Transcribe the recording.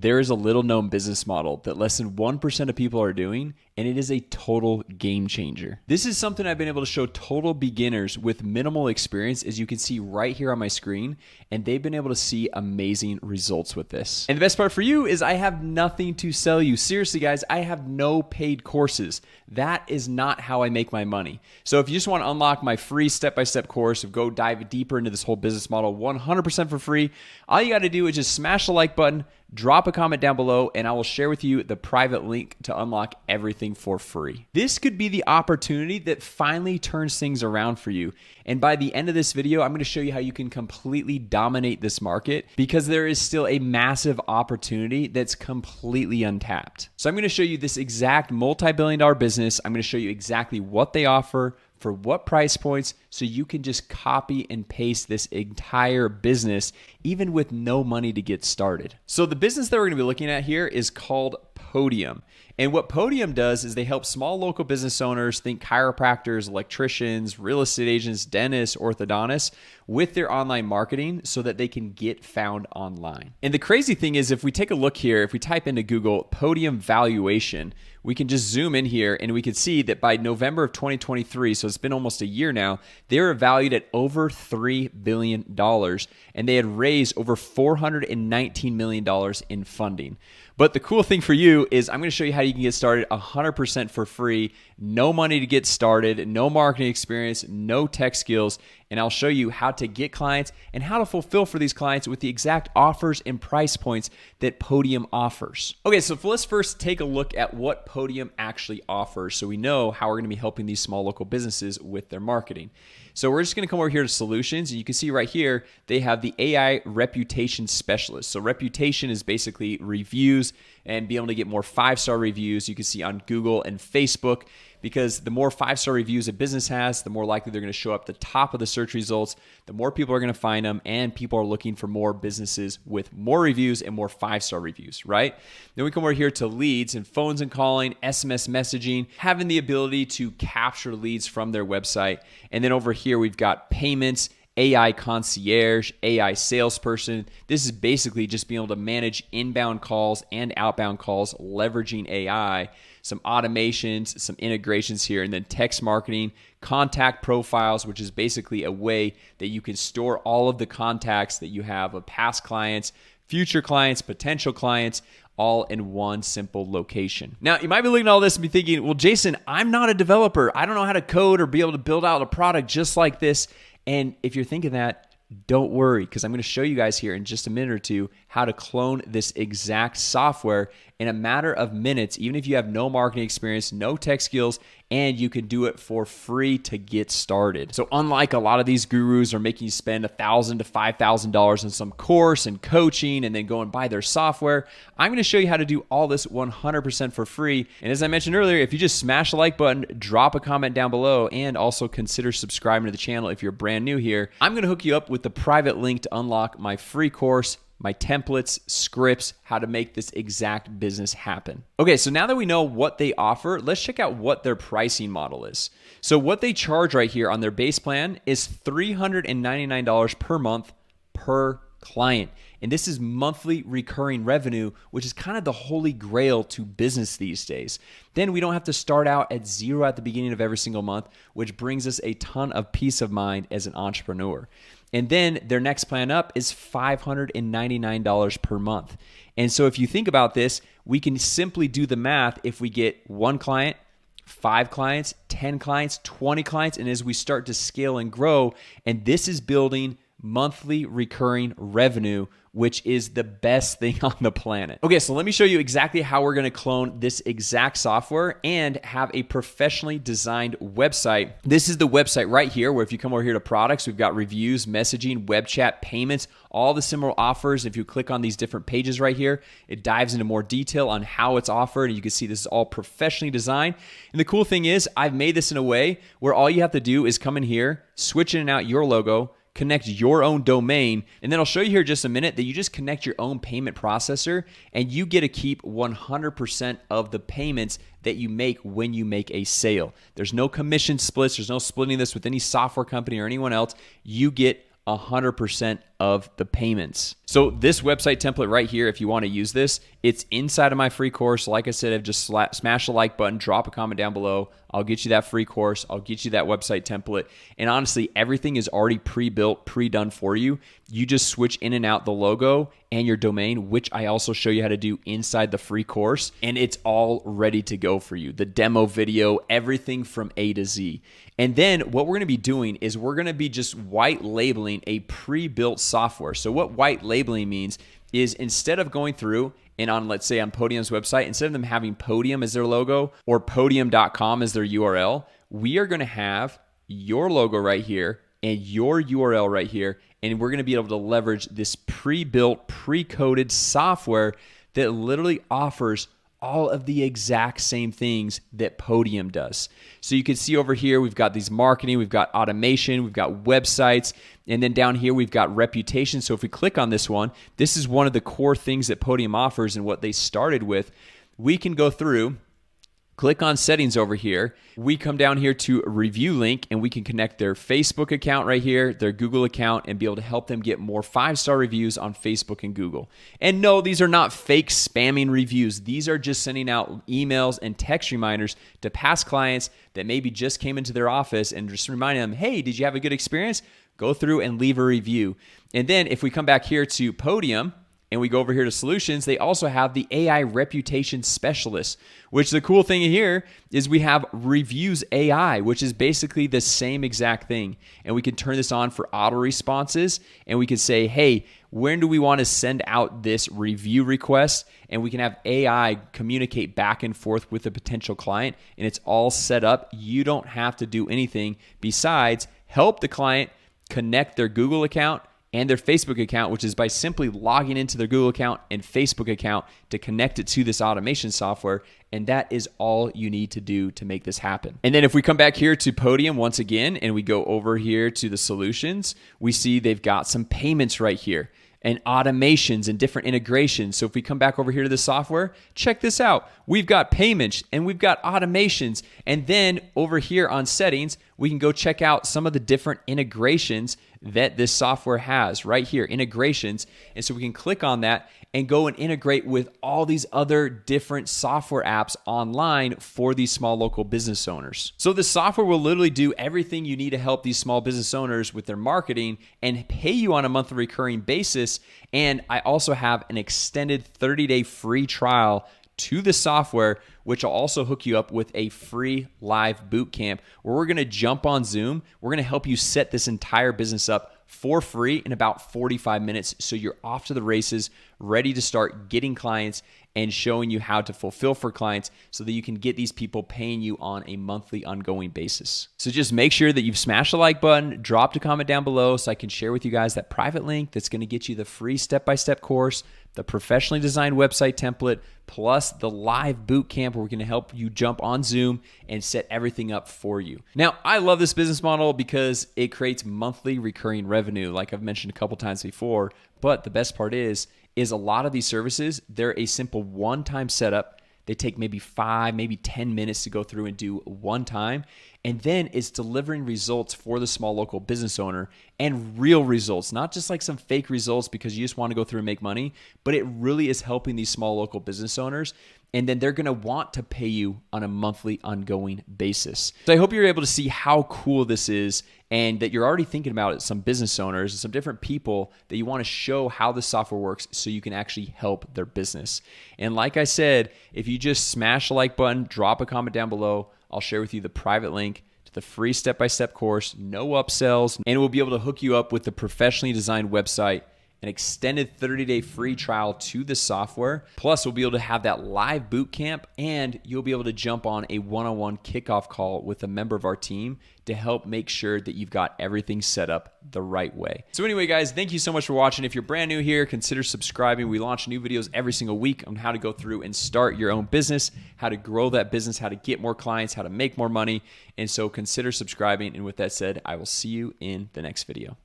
There is a little known business model that less than 1% of people are doing, and it is a total game changer. This is something I've been able to show total beginners with minimal experience, as you can see right here on my screen, and they've been able to see amazing results with this. And the best part for you is I have nothing to sell you. Seriously, guys, I have no paid courses. That is not how I make my money. So if you just want to unlock my free step-by-step course of go dive deeper into this whole business model 100% for free, all you got to do is just smash the like button, drop a comment down below, and I will share with you the private link to unlock everything for free. This could be the opportunity that finally turns things around for you. And by the end of this video, I'm going to show you how you can completely dominate this market, because there is still a massive opportunity that's completely untapped. So I'm going to show you this exact multi-billion-dollar business. I'm going to show you exactly what they offer, for what price points, so you can just copy and paste this entire business even with no money to get started. So the business that we're going to be looking at here is called Podium. And what Podium does is they help small local business owners, think chiropractors, electricians, real estate agents, dentists, orthodontists, with their online marketing so that they can get found online. And the crazy thing is, if we take a look here, if we type into Google Podium valuation, we can just zoom in here and we can see that by November of 2023, so it's been almost a year now, they were valued at over $3 billion, and they had raised over $419 million in funding. But the cool thing for you is I'm going to show you how you can get started 100% for free, no money to get started, no marketing experience, no tech skills, and I'll show you how to get clients and how to fulfill for these clients with the exact offers and price points that Podium offers. Okay, so let's first take a look at what Podium actually offers so we know how we're going to be helping these small local businesses with their marketing. So we're just going to come over here to solutions, and you can see right here, they have the AI reputation specialist. So reputation is basically reviews and being able to get more 5-star reviews. You can see on Google and Facebook, because the more 5-star reviews a business has, the more likely they're going to show up the top of the search results, the more people are going to find them, and people are looking for more businesses with more reviews and more 5-star reviews, right? Then we come over here to leads and phones and calling, SMS messaging, having the ability to capture leads from their website. And then over here, we've got payments, AI concierge, AI salesperson. This is basically just being able to manage inbound calls and outbound calls, leveraging AI, some automations, some integrations here, and then text marketing, contact profiles, which is basically a way that you can store all of the contacts that you have of past clients, future clients, potential clients, all in one simple location. Now, you might be looking at all this and be thinking, well, Jason, I'm not a developer. I don't know how to code or be able to build out a product just like this. And if you're thinking that, don't worry, because I'm going to show you guys here in just a minute or two how to clone this exact software in a matter of minutes, even if you have no marketing experience, no tech skills, and you can do it for free to get started. So unlike a lot of these gurus are making you spend $1,000 to $5,000 on some course and coaching and then go and buy their software, I'm going to show you how to do all this 100% for free. And as I mentioned earlier, if you just smash the like button, drop a comment down below, and also consider subscribing to the channel if you're brand new here, I'm going to hook you up with the private link to unlock my free course, my templates, scripts, how to make this exact business happen. Okay, so now that we know what they offer, let's check out what their pricing model is. So what they charge right here on their base plan is $399 per month per client. And this is monthly recurring revenue, which is kind of the holy grail to business these days. Then we don't have to start out at zero at the beginning of every single month, which brings us a ton of peace of mind as an entrepreneur. And then their next plan up is $599 per month. And so if you think about this, we can simply do the math. If we get 1 client, 5 clients, 10 clients, 20 clients, and as we start to scale and grow, and this is building monthly recurring revenue, which is the best thing on the planet. Okay, so let me show you exactly how we're gonna clone this exact software and have a professionally designed website. This is the website right here, where if you come over here to products, we've got reviews, messaging, web chat, payments, all the similar offers. If you click on these different pages right here, it dives into more detail on how it's offered, and you can see this is all professionally designed. And the cool thing is, I've made this in a way where all you have to do is come in here, switch in and out your logo, connect your own domain, and then I'll show you here in just a minute that you just connect your own payment processor, and you get to keep 100% of the payments that you make when you make a sale. There's no commission splits. There's no splitting this with any software company or anyone else. You get 100% of the payments. So this website template right here, if you want to use this, it's inside of my free course. Like I said, I've just smash the like button, drop a comment down below. I'll get you that free course. I'll get you that website template. And honestly, everything is already pre-built, pre-done for you. You just switch in and out the logo and your domain, which I also show you how to do inside the free course. And it's all ready to go for you. The demo video, everything from A to Z. And then what we're going to be doing is we're going to be just white labeling a pre-built software. So what white labeling means is instead of going through and on, let's say on Podium's website, instead of them having Podium as their logo or podium.com as their URL, we are going to have your logo right here and your URL right here. And we're going to be able to leverage this pre-built, pre-coded software that literally offers all of the exact same things that Podium does. So you can see over here, we've got these marketing, we've got automation, we've got websites, and then down here, we've got reputation. So if we click on this one, this is one of the core things that Podium offers and what they started with. We can go through, click on settings over here. We come down here to review link and we can connect their Facebook account right here, their Google account, and be able to help them get more 5-star reviews on Facebook and Google. And no, these are not fake spamming reviews. These are just sending out emails and text reminders to past clients that maybe just came into their office and just reminding them, hey, did you have a good experience? Go through and leave a review. And then if we come back here to Podium, and we go over here to solutions, they also have the AI reputation specialist, which the cool thing here is we have reviews AI, which is basically the same exact thing. And we can turn this on for auto responses and we can say, hey, when do we want to send out this review request? And we can have AI communicate back and forth with the potential client and it's all set up. You don't have to do anything besides help the client connect their Google account and their Facebook account, which is by simply logging into their Google account and Facebook account to connect it to this automation software. And that is all you need to do to make this happen. And then if we come back here to Podium once again, and we go over here to the solutions, we see they've got some payments right here and automations and different integrations. So if we come back over here to the software, check this out. We've got payments and we've got automations. And then over here on settings, we can go check out some of the different integrations that this software has right here, integrations. And so we can click on that and go and integrate with all these other different software apps online for these small local business owners. So the software will literally do everything you need to help these small business owners with their marketing and pay you on a monthly recurring basis. And I also have an extended 30-day free trial to the software, which will also hook you up with a free live boot camp where we're going to jump on Zoom. We're going to help you set this entire business up for free in about 45 minutes. So you're off to the races, ready to start getting clients and showing you how to fulfill for clients so that you can get these people paying you on a monthly ongoing basis. So just make sure that you've smashed the like button, dropped a comment down below so I can share with you guys that private link that's going to get you the free step-by-step course, the professionally designed website template, plus the live boot camp where we're going to help you jump on Zoom and set everything up for you. Now, I love this business model because it creates monthly recurring revenue, like I've mentioned a couple times before. But the best part is a lot of these services, they're a simple one-time setup. They take maybe 5, maybe 10 minutes to go through and do one time. And then it's delivering results for the small local business owner and real results, not just like some fake results because you just want to go through and make money, but it really is helping these small local business owners. And then they're going to want to pay you on a monthly ongoing basis. So I hope you're able to see how cool this is and that you're already thinking about it, some business owners and some different people that you want to show how the software works so you can actually help their business. And like I said, if you just smash the like button, drop a comment down below, I'll share with you the private link to the free step-by-step course, no upsells, and we'll be able to hook you up with the professionally designed website, an extended 30-day free trial to the software. Plus, we'll be able to have that live boot camp, and you'll be able to jump on a one-on-one kickoff call with a member of our team to help make sure that you've got everything set up the right way. So anyway, guys, thank you so much for watching. If you're brand new here, consider subscribing. We launch new videos every single week on how to go through and start your own business, how to grow that business, how to get more clients, how to make more money. And so consider subscribing. And with that said, I will see you in the next video.